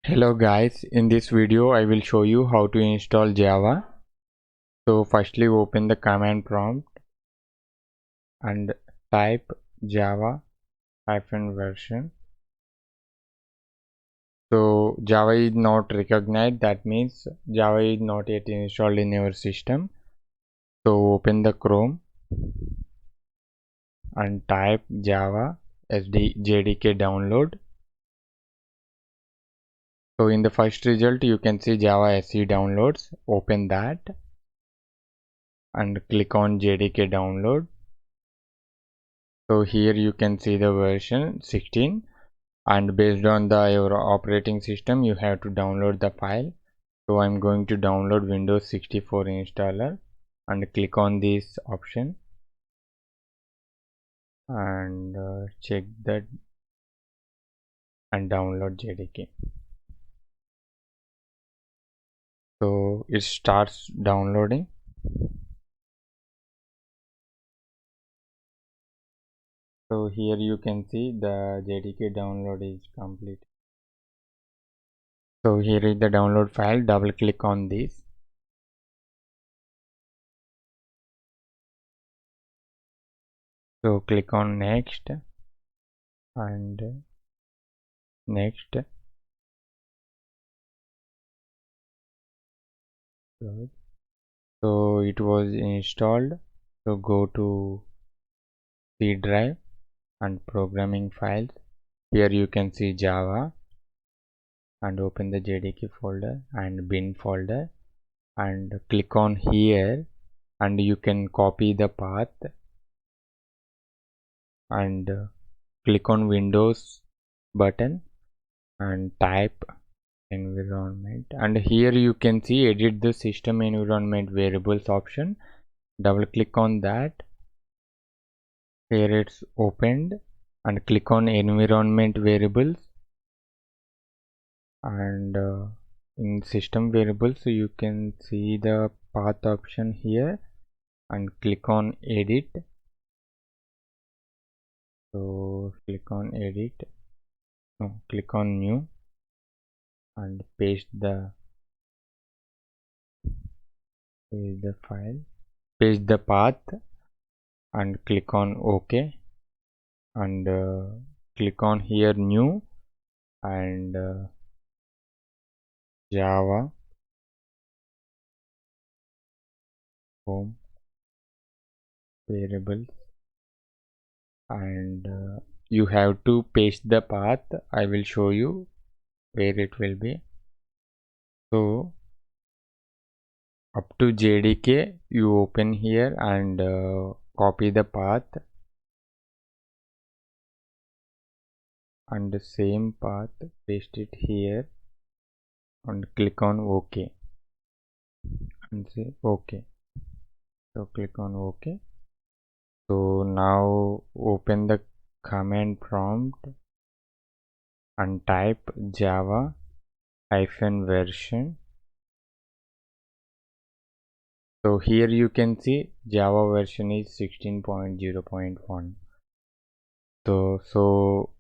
Hello guys, in this video I will show you how to install Java. So firstly open the command prompt and type java version. So Java is not recognized, that means Java is not yet installed in your system. So open the Chrome and type java jdk download. So in the first result you can see Java SE downloads. Open that and click on JDK download. So here you can see the version 16, and based on your operating system you have to download the file. So I'm going to download Windows 64 installer and click on this option and check that and download JDK. So it starts downloading. So here you can see the JDK download is complete. So here is the download file. Double click on this. So click on next and next. So it was installed. So go to C drive and programming files. Here you can see Java and open the JDK folder and bin folder and click on here, and you can copy the path and click on Windows button and type environment, and here you can see edit the system environment variables option. Double click on that. Here it's opened and click on environment variables, and in system variables so you can see the path option here and click on edit. So click on edit, no, click on new and paste the file, paste the path and click on OK and click on here new and Java home variables, and you have to paste the path. I will show you where it will be. So up to JDK you open here and copy the path and the same path paste it here and click on OK and say OK. So click on OK. So now open the command prompt and type java version. So here you can see Java version is 16.0.1. So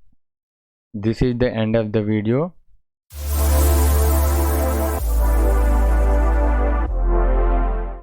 this is the end of the video.